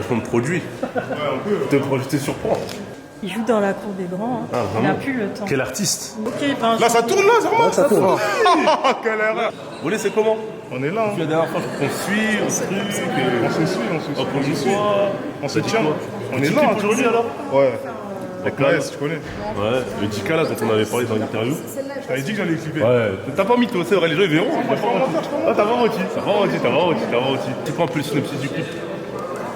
placement de produit. Je te surprends. Il joue dans la cour des grands. Hein. Ah, Il n'a vraiment? plus le temps. Quel artiste? Ok, ben, Là, ça tourne là, Zarma. Ça tourne. Quelle erreur. Vous voulez, c'est comment? On est là. La dernière fois, on suit, on se truc. On se suit, on se suit. On se suit. On se tient. On est Tu là clip aujourd'hui alors? Ouais. Avec Ouais, là, si tu connais. ouais, le 10K là dont on avait parlé dans l'interview. Je t'avais dit que j'allais clipper. Ouais, t'as pas mis toi, c'est vrai, les gens ils verront. Ah, t'as vraiment menti, t'as vraiment menti. C'est quoi un peu le synopsis du clip?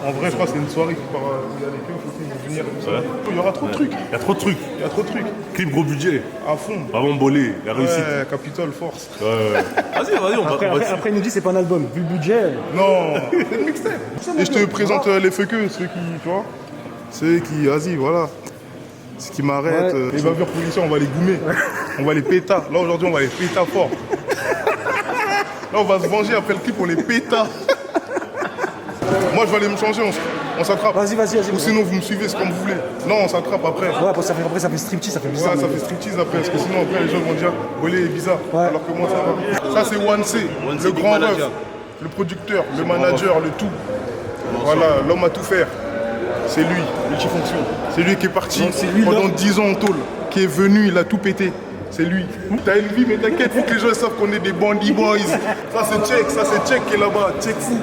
En vrai, je crois que c'est une soirée qui part il y a les keufs aussi, ils vont venir comme ça. Ouais. Il y aura trop de trucs. Il y a trop de trucs. Il y a trop de trucs. Clip gros budget. À fond. Vraiment bolé, la réussite. Ouais, Capitol Force. Ouais. Vas-y, on va. Après, il nous dit c'est pas un album. Vu le budget. Non, c'est une mixtape. Et je te présente les feux-queux, ceux qui, tu vois, ceux qui, vas-y, voilà. Ce qui m'arrête, Ouais. les bavures policiers, on va les goumer. On va les péta. Là, aujourd'hui, on va les péta fort. Là, on va se venger après le clip, on les péta. Moi, je vais aller me changer, on s'attrape. Vas-y. Ou sinon, vous me suivez, c'est comme vous voulez. Non, on s'attrape après. Ouais, après ça fait striptease, ça fait bizarre. Ouais, ça fait striptease après, parce que sinon, après, les gens vont dire, Bolé est bizarre. Ouais. Alors que moi, ça va. Ça, c'est One C, le grand ref, le producteur, le manager, le tout. Voilà, l'homme à tout faire. C'est lui, multifonction. C'est lui qui est parti pendant 10 ans en tôle, qui est venu, il a tout pété. C'est lui. T'as une vie, mais t'inquiète, faut que les gens savent qu'on est des bandits boys. Ça, c'est Tchèque qui est là-bas, Tchèque fou.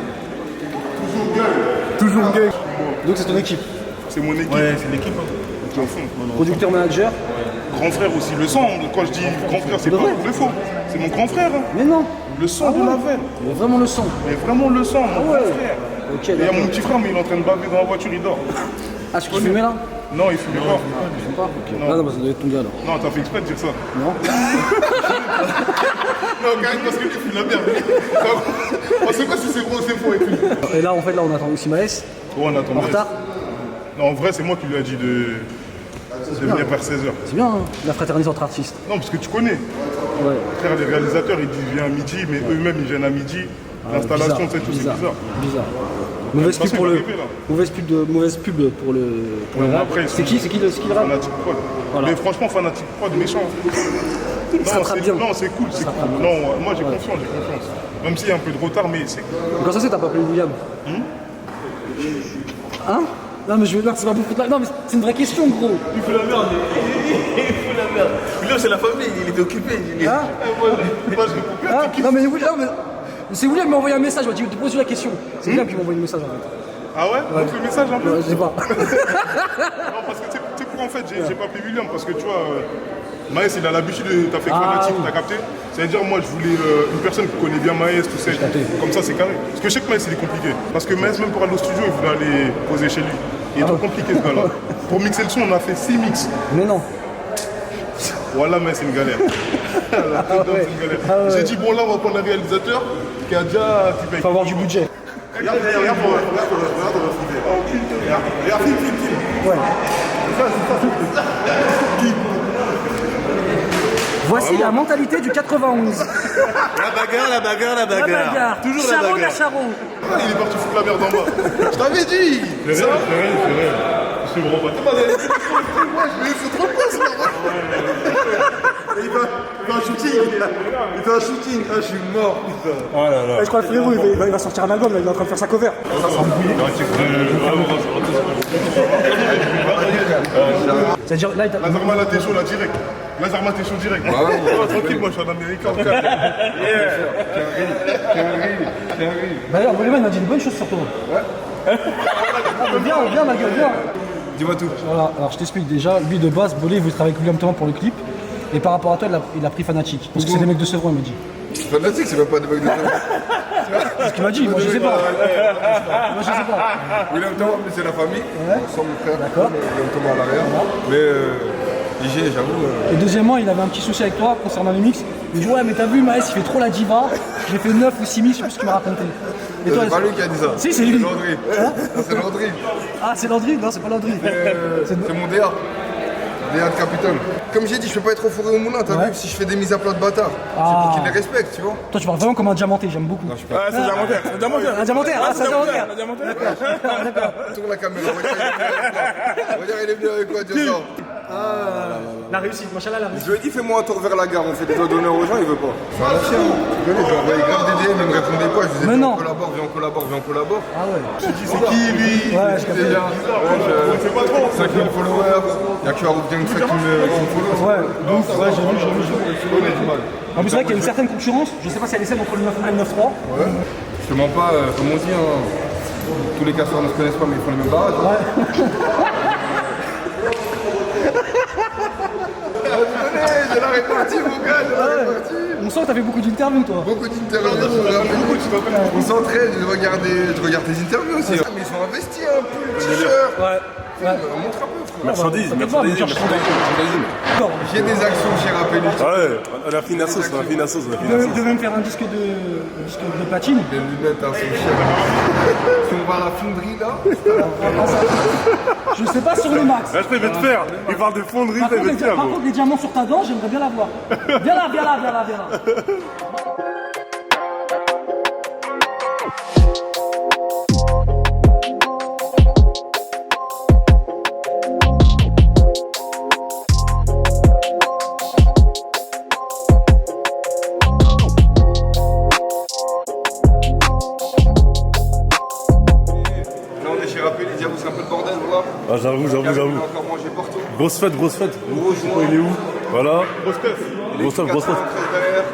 Toujours gang. Donc c'est ton équipe. C'est mon équipe. Ouais, c'est l'équipe. À fond. Producteur, manager. Grand frère aussi. Le sang, quand je dis grand frère, c'est pas le faux. C'est mon grand frère. Hein. Mais non. Le sang de la veine. Mais vraiment le son. Mais vraiment le sang, mon ouais. grand frère. Ok, Et il y a d'accord. mon petit frère, mais il est en train de baver dans la voiture, il dort. Ah, ce qu'il fumait là? Non, il fume pas. Je fume pas. Ok. Non. Ah non, bah, ça doit être ton gars alors. Non, t'as fait exprès de dire ça. Non. Non, Karim, parce que lui, il fume la merde. On sait pas si c'est gros ou c'est faux, il fume. Et là, en fait, on attend aussi Maës. Oh, on attend. En retard. Non, en vrai, c'est moi qui lui ai dit de venir vers 16h. C'est bien, hein, la fraternité entre artistes. Non, parce que tu connais. Ouais. Frère, les réalisateurs, ils disent viens à midi, mais eux-mêmes, ils viennent à midi. L'installation, tu sais, tout, c'est bizarre. Bizarre. Mauvaise pub Parce pour qu'il le. va arriver, là. Mauvaise pub pour le. Pour le Bon, rap. après, ils C'est sont- qui le rap? Fanatique prod. Voilà. Mais franchement, fanatique prod, méchant. Ça trappe bien. Non, c'est cool, c'est Ça cool. trappe bien. Non, moi j'ai confiance. Même s'il y a un peu de retard, mais c'est cool. Quand ça c'est t'as pas appelé William? Hein? Non mais je veux dire, c'est pas beaucoup de la... Non mais c'est une vraie question gros. Il fout la merde. William, c'est la famille, il était occupé. Hein? Moi, je réponds bien. Hein? Non mais William, c'est William qui m'a envoyé un message, il m'a dit te pose la question. C'est William qui m'a envoyé le message en fait. Ah ouais? Donc le message un peu? Ouais, je sais pas. Non, parce que tu sais pourquoi en fait j'ai pas appelé William? Parce que tu vois, Maës il a l'habitude de. T'as fait fanatique, oui. t'as capté? C'est-à-dire, moi je voulais une personne qui connaît bien Maës, tout ça. capté. Comme ça, c'est carré. Parce que je sais que Maës il est compliqué. Parce que Maës, même pour aller au studio, il voulait aller poser chez lui. Il est trop compliqué ce gars-là. Pour mixer le son, on a fait 6 mix. Mais non. Voilà, mais c'est une galère. La tête d'homme, c'est une galère. Ah ouais. J'ai dit, bon, là, on va prendre un réalisateur qui a déjà. Qui paye. Faut avoir du budget. Regarde, film. Ouais. Voici la mentalité du 91. La bagarre. Toujours la Charo, bagarre. la Charo. Ah, il est parti foutre la merde en bas. Je t'avais dit. C'est réel. Je me rends pas. Mais il faut trop de place, là. Il fait un shooting. Il fait un shooting. Ah, je suis mort, putain. Oh là là. Je crois que le frérot il va sortir un album, là, il est en train de faire sa cover. C'est-à-dire là il t'a... Lazarma, là, t'es chaud, là, direct. Lazarma, t'es chaud, direct. Tranquille, moi, je suis en américain. D'ailleurs, Boleman m'a dit une bonne chose sur toi. Ouais. Viens ma gueule, viens. Dis-moi tout. Voilà, alors je t'explique déjà, lui de base, Bolé il veut travailler avec William Thomas pour le clip. Et par rapport à toi, il a pris Fanatique. Parce que c'est des mecs de Sevron, il m'a dit. Fanatique, c'est même pas des mecs de C'est ce qu'il m'a dit, moi je sais pas. Moi je sais pas. William Thomas, c'est la famille. On sent mon frère. D'accord. William Thomas à l'arrière. Mais IG, j'avoue. Et deuxièmement, il avait un petit souci avec toi concernant les mix. Il dit ouais mais t'as vu Maës il fait trop la diva. J'ai fait 9 ou 6 mix, je sais plus ce qu'il m'a raconté. Et toi, C'est pas lui qui a dit ça. Si, c'est lui. C'est Landry. C'est Landry. Ah c'est Landry? Non c'est pas Landry. C'est mon DA. DA de Capitole. Comme j'ai dit, je peux pas être au fourré au moulin, t'as vu? Si je fais des mises à plat de bâtard, c'est pour qu'ils les respectent, tu vois. Toi tu parles vraiment comme un diamanté, j'aime beaucoup. Ah, c'est diamantaire. C'est diamantaire. Un diamantaire, ah c'est un diamantaire. Tourne la caméra, regarde, il est venu avec quoi, Dieu sort. La réussite, machallah, la Je réussite. lui ai dit, fais-moi un tour vers la gare, on fait des doigts d'honneur aux gens, il veut pas. C'est un ancien, hein. Tu connais, je lui ai envoyé grave des DM, il me répondait pas. Je disais, Mais viens, non. on collabore, viens, on collabore, viens, on collabore. Ah ouais. C'est qui lui? Ouais, je capte. Déjà, ouais, 5000 followers. Il y a que Harouf Dieng qui me follow. Ouais, donc, ouais, j'ai vu. En plus, c'est vrai qu'il y a une certaine concurrence. Je sais pas si elle est celle entre le 9-1 et le 9-3. Ouais. Je te mens pas, comme on dit, hein, tous les casseurs ne se connaissent pas, mais ils font les mêmes barrages. Ouais. J'ai la répartie, mon gars, j'ai la répartie. On sent que t'as fait beaucoup d'interviews, toi. Beaucoup d'interviews, on s'entraîne, je regarde tes interviews aussi. Mais ils sont investis un peu, le t-shirt. Ouais. Montre un peu, frère. Marchandise, T'inquiète pas, marchandise, mais cherche- marchandise. D'accord. J'ai des actions chez Rappelli. Ouais, on a fini la sauce, on a fini la sauce, on a fini la De sauce. même faire un disque de platine. Les lunettes, hein, sont chères. Si on va à la fonderie, là, Je sais pas sur le max. Là, je vais te faire. Il parle de fonderie, Par ça contre, va te faire, par gros. contre, les diamants sur ta dent, j'aimerais bien la voir. Viens là. là on est chez Rappelli, Diablo, c'est un peu le bordel, voilà. Ah, j'avoue. On a encore mangé partout. Grosse fête. Gros joint. Il est où? Voilà. Grosse fête. 93 derrière.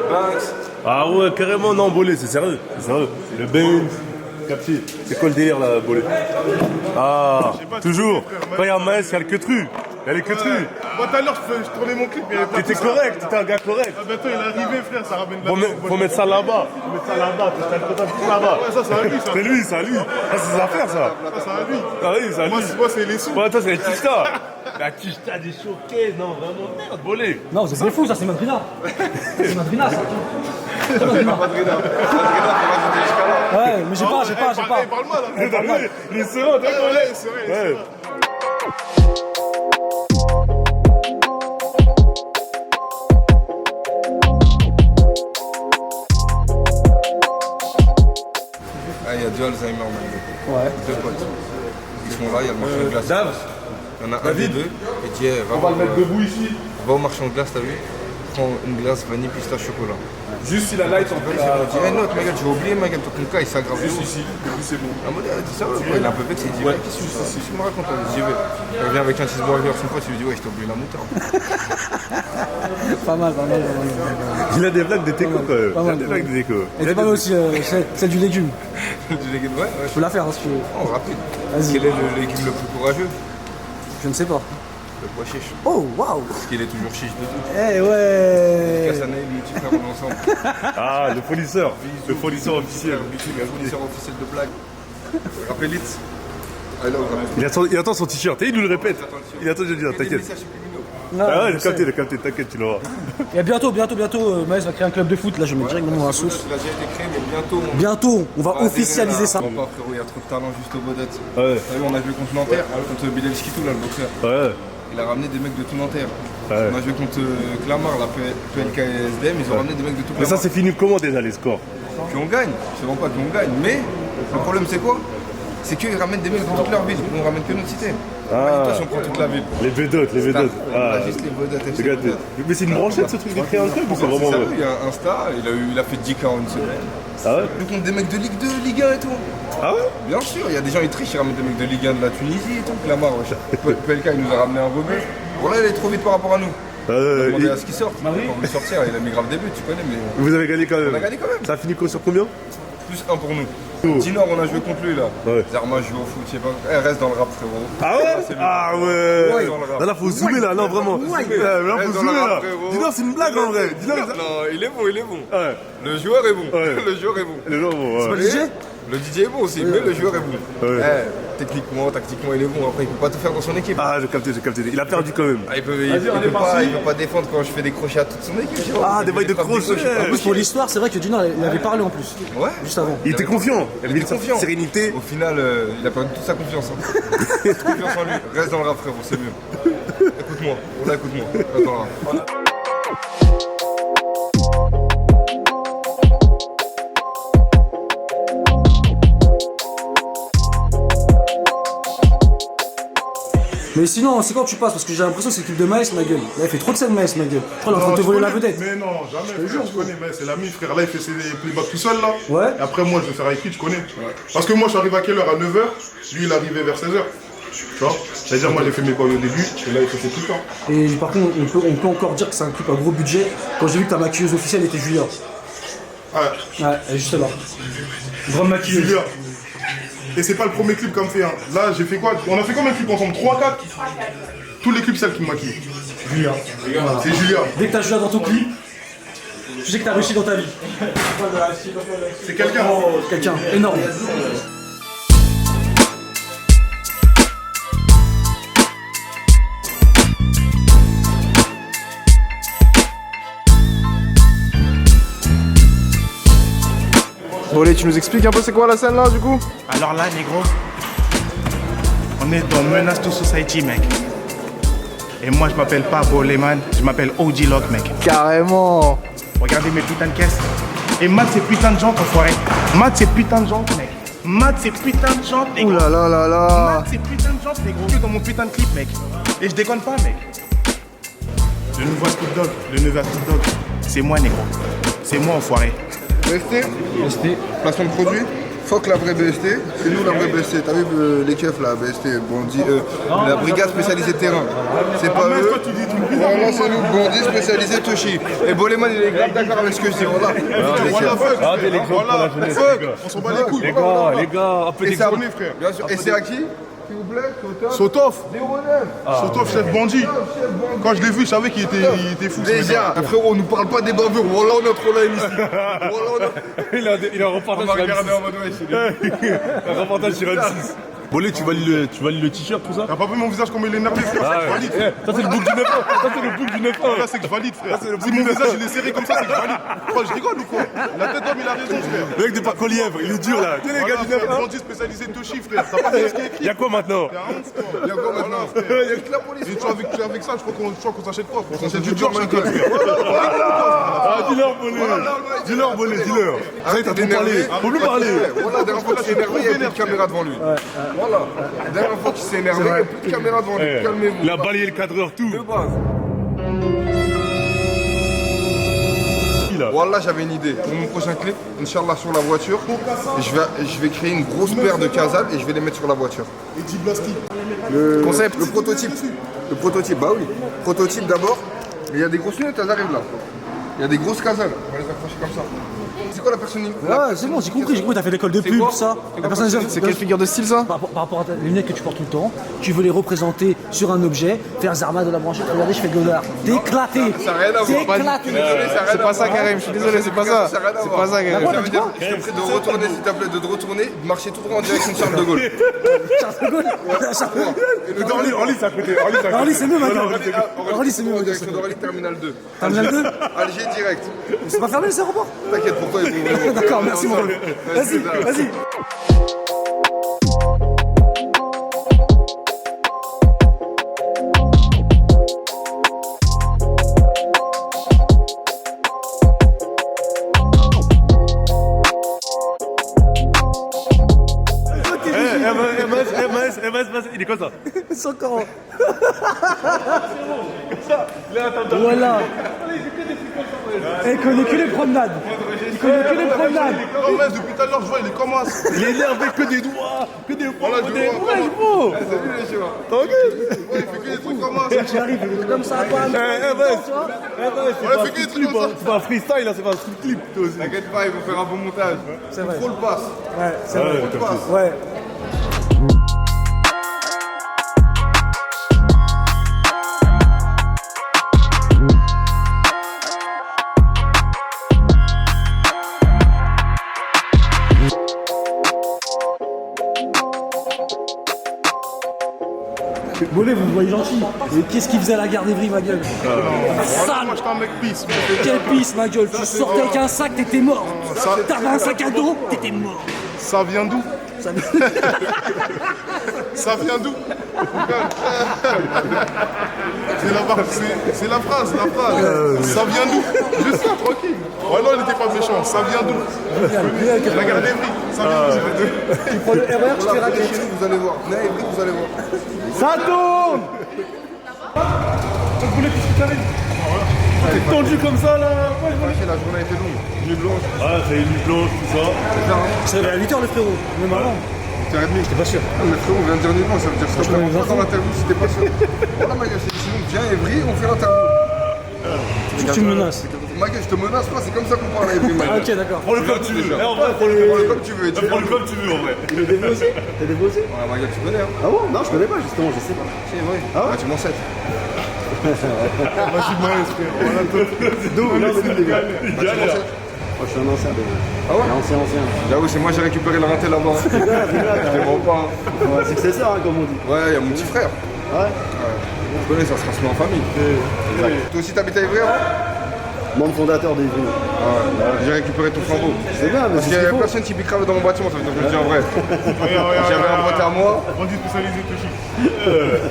Banks. Ah ouais, carrément, non, Bolé, c'est sérieux. Le Benz. Capti. C'est quoi le délire là, Bolé? Ah, toujours. Quand il y a un Maes, il y a le queutru. Il y a les queutru. Moi tout à l'heure je tournais mon clip, mais il y avait pas T'étais tout ça. correct, t'étais un gars correct. Ah, bientôt il est arrivé, frère, ça ramène de la Faut mettre ça là-bas. T'as le contact là-bas. Ouais, ça c'est à lui, ça. C'est lui, c'est à lui. Ah, c'est ses affaires, ça. Ça c'est à lui. Ah oui, c'est à lui. Moi c'est les sous. Ouais, toi, c'est la Kishta. La Kishta des showcases, non, vraiment, merde, Bolé. Non, c'est pas fou, ça, c'est Madrina. C'est Madrina, ça. C'est Madrina. Madrina, faut rajouter jusqu'à là. Ouais, mais j'ai pas. Parle-moi là. T'as vu? Il est serein, t'as vu? Ouais, c'est vrai, c'est Ouais. vrai. Ah, il y a deux Alzheimer maintenant. Ouais. Deux potes. Ils sont là, il y a le marchand de glace. Dave, Il y en a un des deux. Et dit, eh, on va le mettre debout ici. va au marchand de glace, t'as vu? Prends une glace vanille, pistache, chocolat. Juste si la light, on peut Il dit, eh, note, ma gueule, j'ai oublié, ma gueule, ton cas, il s'aggrave. Juste ici, debout, c'est bon. Ah, moi, il dit ça, ouais, il est un peu vexé, il dit, ouais, qu'est-ce que tu me racontes? J'y vais. Il revient avec un cheeseburger, son pote, il lui dit, ouais, je t'ai oublié la moutarde. Pas mal. Il a des blagues de déco quand même. Pas Il a mal, des blagues de déco. Et t'es pas mal aussi celle du légume. Du légume, ouais, Je peux la faire, hein, si tu veux. Oh, rapide. Vas-y. Quel est le légume le plus courageux? Je ne sais pas. Le pois chiche. Oh, waouh. Parce qu'il est toujours chiche de tout. Eh ouais. Cassana et lui, tu frères, on est ensemble. Ah, le fournisseur. Le fournisseur officiel. Le fournisseur officiel de blagues. Rappelite. Alors, Il attend son t-shirt. Et il nous le répète. Il attend de le dire, t'inquiète. Non, Ah ouais, je sais. j'ai capté, t'inquiète, tu l'auras. Et bientôt, Maës va créer un club de foot. Là, je vais mettre directement dans la sauce. Il a déjà été créé, mais bientôt. Bientôt, on va officialiser ça. Non, pas frérot, il y a trop de talent juste au Bodette. Ouais. T'as vu, on a joué contre Nanterre, contre Bilal Skitou, là, le boxeur. Ouais. Il a ramené des mecs de tout Nanterre. Ouais. On a joué contre Clamart, la PLK et SDM, ils ont ramené des mecs de tout Mais ça, Clamart. c'est fini comment déjà les scores? Puis on gagne, c'est vraiment pas qu'on gagne, mais le problème c'est quoi? C'est qu'ils ramènent des mecs de toute leur ville, nous on ramène que notre cité. Imagine-toi si on prend toute la ville. Les vedotes. On Ah, a juste les vedettes, FC regarde. vedettes. Mais c'est une branchette ce truc de créer un club ou c'est C'est vraiment sérieux, vrai? il y a un Insta, il a fait 10K en une semaine. Ah ouais? Nous contre des mecs de Ligue 2, Ligue 1 et tout. Ah ouais? Bien sûr, il y a des gens ils trichent, ils ramènent des mecs de Ligue 1 de la Tunisie et tout. Clamart, wesh. PLK il nous a ramené un rebeu. Bon là il est trop vite par rapport à nous. On a demandé à ce qu'il sorte. Pour lui sortir, il a mis grave début, tu connais, mais Vous avez gagné quand même. on a gagné quand même. Ça a fini sur combien? Plus 1 pour nous. Dinor, on a joué contre lui là. Ouais. Zerma joue au foot, je sais pas. Eh, reste dans le rap frérot. Ah ouais? c'est lui. Ah ouais! Ouais. Là, là, faut zoomer là, non, vraiment. Là, Reste faut dans zoomer le rap, là. frérot. Dis-leur, c'est une blague en vrai. Dis-leur, Non, il est bon, il est bon. ouais. Le joueur est bon. Ouais. Le joueur est bon. Les gens vont. Et le DJ est bon aussi, mais le joueur est bon. Ouais. Eh, techniquement, tactiquement, il est bon. Après, il peut pas tout faire dans son équipe. Ah, j'ai capté. Il a perdu quand même. Ah, il peut pas défendre quand je fais des crochets à toute son équipe. je sais pas. Ah, des Il bails de frappe des crochet. gauches, En plus, pour l'histoire, c'est vrai que Dinor, il avait parlé en plus. Ouais. Juste avant. Il était confiant. Il avait était une confiant. sérénité. Au final, il a perdu toute sa confiance. Hein. Toute confiance en lui. Reste dans le rap, frérot, c'est mieux. Écoute-moi. Voilà, écoute-moi. Reste dans le rap. Mais sinon, c'est quand tu passes, parce que j'ai l'impression que c'est l'équipe de Maes, ma gueule. Là, il fait trop de scènes, Maes, ma gueule. Je crois qu'il est en train de te voler la vedette. Mais non, jamais, frère, je connais, mais c'est l'ami, frère. Là, il fait ses playbacks tout seul, là. Ouais. Et après, moi, je vais faire avec lui, tu connais. Parce que moi, je suis arrivé à quelle heure? À 9h. Lui, il est arrivé vers 16h. Tu vois? C'est-à-dire, moi, j'ai fait mes balles au début, et là, il fait ses tout le temps. Et par contre, on peut encore dire que c'est un clip à gros budget. Quand j'ai vu que ta maquilleuse officielle était Julia. Ouais. Ouais, elle est juste là. Grande maquilleuse. Julia. Et c'est pas le premier clip qu'on me fait. Hein. Là, j'ai fait quoi? On a fait combien de clips ensemble? 3, 4? Tous les clips, c'est elle qui me maquille. Julia. Voilà. C'est Julia. Dès que t'as Julia dans ton clip, tu sais que t'as réussi dans ta vie. C'est quelqu'un. Quelqu'un énorme. Bon, allez, tu nous expliques un peu c'est quoi la scène là du coup? Alors là, négro, on est dans Menace to Society, mec. Et moi, je m'appelle pas Boleman, je m'appelle OG Lock, mec. Carrément. Regardez mes putains de caisses. Et Matt, c'est putain de jantes, enfoiré. Matt, c'est putain de jantes, mec. Matt, c'est putain de jantes, négro. Ouh là là là là. Matt, c'est putain de jantes, négro. Que dans mon putain de clip, mec. Et je déconne pas, mec. Le nouveau Snoop Dogg, le nouveau Snoop Dogg, c'est moi, négro. C'est moi, enfoiré. BST, placement de produit. Fuck la vraie BST, c'est nous la vraie BST. T'as vu les keufs là, BST, Bondi, la brigade spécialisée terrain. C'est pas eux. Voilà, c'est nous, Bondi spécialisé Toshi. Et Boleman il est grave d'accord avec ce que je dis. Voilà. Regardez l'exemple pour la jeunesse, les gars. On s'en bat les couilles. Les gars, un peu Et c'est à d'exemple. frère. bien sûr. Et c'est à qui? S'il vous plaît, Sotov. Sotov, chef bandit. Quand je l'ai vu, je savais qu'il était fou. ce Déjà, mec. frérot, on nous parle pas des bavures. Voilà, on a trop la ici. Voilà, Il a un on reportage va sur regarder M6. en mode ouais, Un reportage sur M6. Bolé, tu valides le t-shirt, tout ça? T'as pas vu mon visage comme il est énervé, frère? Ah Je valide. ouais. Ça, c'est le bouc du 9 ans. Ça, c'est le bouc du 9 ans. Là, c'est que je valide, frère. Si mon visage il est serré comme ça, c'est que je valide. Quoi, je rigole ou quoi? La tête d'homme, il a raison, frère. Le mec de Paco Lièvre, il est dur là. Tu sais, les gars du 9 ans. Bandit spécialisé Toshi, frère. T'as pas vu ce qui est écrit? Y'a quoi maintenant? T'es un honte, quoi. Il y a quoi maintenant? Voilà, frère. Il y a que la police. Et tu vois, avec ça, je crois qu'on s'achète quoi? On s'achète du Dior, chacun, frère. Ah, dis-leur, Bolé. Dis-leur, Bolé, dis-leur. Arrête, t'as trop parlé. Faut plus parler. Voilà, la dernière fois qu'il s'est énervé, il n'y a plus de caméra devant lui. Voilà. La dernière fois qu'il s'est énervé, il n'y a plus de caméra devant lui. Calmez-vous. Il a balayé le cadreur, tout. De base. Voilà, j'avais une idée. Pour mon prochain clip, Inch'Allah sur la voiture, je vais créer une grosse paire de casals et je vais les mettre sur la voiture. Et dit Blasty. Le concept, le prototype. Le prototype, bah oui. Prototype d'abord. Mais il y a des grosses lunettes, elles arrivent là. Il y a des grosses casals. On va les accrocher comme ça. C'est quoi la personne? Ouais, c'est bon, j'ai compris, t'as fait l'école de pub, quoi ça. La personne, C'est quelle figure de style ça? par rapport à tes lunettes que tu portes tout le temps, tu veux les représenter sur un objet, faire Zarma de la branchette, regardez, je fais de l'honneur. T'es éclaté. Ça n'a rien à voir. T'es éclaté. C'est pas ça Karim, je suis désolé, c'est pas ça. Ça n'a rien à C'est voir. pas ça Karim. Ça veut dire, je te prie de retourner, s'il te plaît, de retourner, de marcher tout droit en direction de Charles de Gaulle. Charles de Gaulle. Orly, c'est à côté. Orly, c'est à côté. Orly, c'est mieux, ma gueule. Orly, c'est mieux, ma En gueule. direction d'Orly, terminal 2. Terminal 2. Alger direct. C'est pas fermé, c'est aéroport. T'inquiète pour toi et pour moi. D'accord, merci, mon ref. Vas-y, vas-y. MS, il est comme ça. Sans corps. Voilà. Il connaît que les promenades. Il connaît que les promenades. Non, mais depuis tout à l'heure, je vois, il est comme ça. Il est énervé que des doigts. Que des Voilà, doigts. du coup, Ouais, je vois. Salut les chevaux. Tranquille. il fait que des trucs comme ça. Tu arrives, il est comme ça, toi. MS, c'est pas un fait que des street trucs clip, comme ça. hein. C'est pas un freestyle, là, c'est pas un street clip, toi aussi. T'inquiète pas, ils vont faire un bon montage. C'est vrai. Trop le passe. Ouais, c'est vrai. Trop le passe. Ouais. Bolé, vous me voyez gentil. Mais qu'est-ce qu'il faisait à la garde d'Evry, ma gueule? Sale. Moi, j'étais un mec pisse. Quelle pisse, ma gueule. Tu sortais avec un sac, t'étais mort. T'avais un sac à dos, t'étais mort. Ça vient d'où? Ça vient d'où? C'est la phrase. Ça vient d'où? Juste ça, tranquille. Oh non, il n'était pas méchant. Ça vient d'où? Regardez Evry. Ça vient d'où? Tu prends le RER, tu fais raquer. Chez nous, vous allez voir. Venez à Evry, vous allez voir. Ça tourne. T'es tendu comme ça là. La journée a été longue. Nuit blanche. Ah, c'est une nuit blanche, tout ça. C'est à 8h le frérot, même avant. 8h30. T'es pas sûr. Mais frérot, on vient de dire nuit blanche, ça veut dire que Je je connais les pas dans infos. l'interview si t'es pas sûr. Voilà ma gueule, c'est sinon viens à Evry, on fait l'interview. Tu me menaces. Ma gueule, je te menace pas, c'est comme ça qu'on parle à Evry, ma Ah, gueule. ok, d'accord. Prends-le comme tu veux. Eh, en vrai, Prends-le comme tu veux. et tu prends-le comme tu veux, en vrai. T'es déposé? T'es déposé? Ouais, ma gueule, tu connais, hein. Ah bon? Non, je connais pas justement, je sais pas. C'est vrai. Ah, tu m'en sais. Moi, je suis maïs, frère. Voilà, D'où? Non, mais c'est des gars. Il galère. Moi, je suis un ancien. Ah ouais? Ancien. J'avoue, c'est moi j'ai récupéré le raté là-bas. Je les vends pas. Ouais, successeur, hein, comme on dit. Ouais, il y a mon petit frère. Ouais. Tu connais, ça se transmet en famille. Toi aussi t'habites à Evry, hein? Membre fondateur des villes. J'ai récupéré ton flambeau. C'est bien, mais Parce c'est qu'il y ce avait qu'il faut. personne qui bicrave dans mon bâtiment, ça veut dire que je le dis en vrai. J'avais un pote à moi, On dit spécialisé Toshi.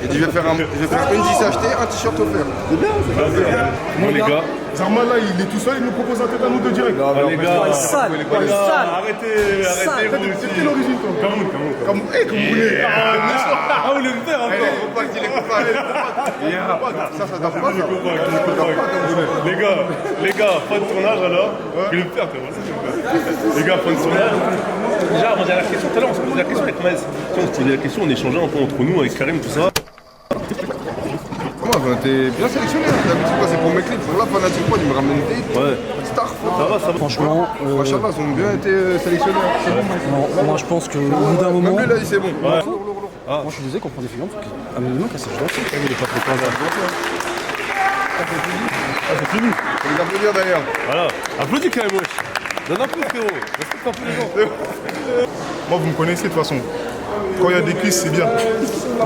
il dit je vais faire une 10 achetée, un t-shirt offert. C'est bien, c'est bien. Bon, les gars. Zarma là, il est tout seul, il nous propose un tête à nous de direct. Ah, les gars. Ouais, sale, Les ouais, gars, sale. arrêtez vous C'est aussi. quelle origine toi? Cameroun. Comme vous voulez. Ah, vous voulez me faire encore? Faut pas qu'il est copain. Ça doit pas ça. Les gars, fin de tournage alors. Je vais le faire, t'es vrai. Les gars, fin de tournage. Déjà, avant la question, tout à l'heure, on se posait la question avec Maes. On se posait la question, on échangeait un peu entre nous, avec Karim, tout ça. Moi, t'es bien sélectionné. D'habitude, moi, c'est pour mes clips. Là, Fanatic One, il me ramène des Ouais. stars. Ça va. Franchement, Machallah, ils ont bien été sélectionnés. C'est bon. non, moi je pense qu'au bout d'un moment. Même lui, là, il c'est bon. Moi je suis désolé qu'on prend des figurants parce qu'à mes moments, quand c'est gentil. Il est pas trop content. C'est fini. Faut les applaudir d'ailleurs. Voilà. Applaudis quand même, wesh. Donne un peu, frérot. Respecte un peu les gens. Moi, vous me connaissez de toute façon. Quand il y a des cuisses, c'est bien.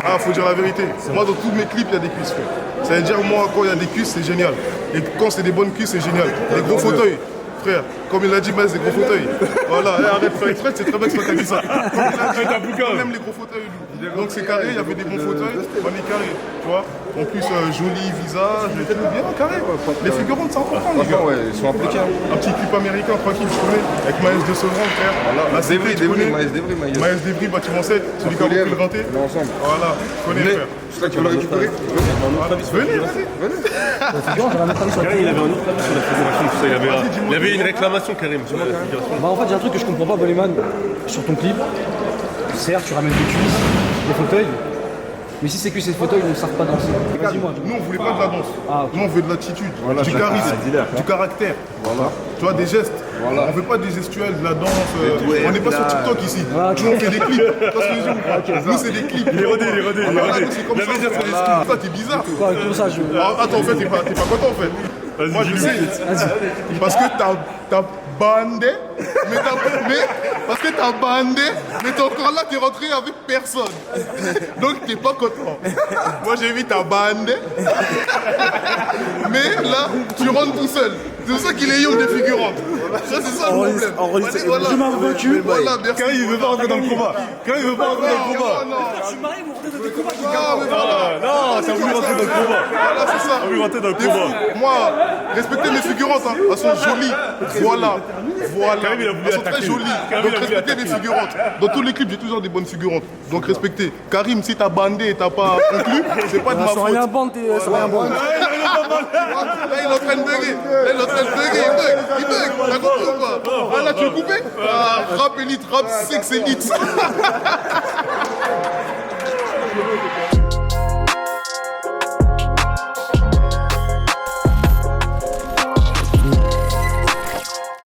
Ah, faut dire la vérité. Moi, dans tous mes clips, il y a des cuisses, frère. Ça veut dire, moi, quand il y a des cuisses, c'est génial. Et quand c'est des bonnes cuisses, c'est génial. Les gros fauteuils, frère. Comme il a dit, mais c'est des gros fauteuils. Voilà, arrête de faire exprès, c'est très bien que c'est toi qui as dit ça. On aime les gros fauteuils, lui. Donc c'est carré, il y avait des bons fauteuils, on est carré, tu vois. En plus, joli visage, et tout bien carré. Les figurantes, c'est important, les gars. Franchement, ouais, ils sont impliqués. Un petit clip américain, tranquille, je connais, avec Maës de Sevran, frère. Là, c'est vrai, tu connais. Maës Débris. Maës Débris, bâtiment 7, celui qui a repris le ganté. On est ensemble. Voilà, je connais, Venez, frère. c'est là que tu veux le récupérer. Venez, vas-y. Figurant, j'aurais un autre avis sur la Karim, il avait un autre avis sur la fédération, tout ça. Il avait une réclamation, Karim, sur la fédération. Bah en fait, j'ai un truc que je comprends pas, Boleman, sur ton clip. Certes, tu ramènes des cuisses, des fauteuils. Mais si c'est que ces fauteuils ne savent pas danser. Vas-y, moi. Nous, on voulait pas de la danse. Ah, ok. Nous, on veut de l'attitude, du charisme, du caractère. Tu vois, des gestes. On veut pas des gestuels, de la danse. On n'est pas sur TikTok ici. Ah, Nous, on fait des clips. Parce que nous, c'est des clips. Il est rodé. Voilà, nous, c'est comme ça. On fait des clips. Toi, t'es bizarre. Quoi, tout ça, je. Ah, attends, en fait, t'es pas content, en fait. Moi, je sais. Parce que t'as bandé, parce que t'as bandé, mais t'es encore là, t'es rentré avec personne. Donc t'es pas content. Moi j'ai vu ta bandé, mais là, tu rentres tout seul. C'est pour ça qu'il est young des figurantes. Ça, c'est ça le problème. Voilà. Je m'en vaincu. Voilà, merci. Karim, il veut pas rentrer dans le combat. Karim, il veut pas rentrer dans le combat. Je suis marié, vous rentrez dans des combats qui Non, t'as voulu rentrer dans le combat. Voilà, c'est ça. T'as voulu rentrer dans le T'es combat. fou. Moi, respectez mes figurantes, hein. Elles sont jolies. Voilà. Karim, il a voulu Elles sont très attaquer. jolies. Karim, Donc il a voulu respectez mes figurantes. Dans tous les clips, j'ai toujours des bonnes figurantes. Donc respectez. Karim, si t'as bandé et t'as pas conclu, c'est pas de ma Sans faute. rien bande, sans rien bande. Là, il est en train de bugger. Là, il est en train de bugger. Il bug. T'as compris ou pas? Ah, là, tu veux couper? Ah, rap élite, rap sex élite.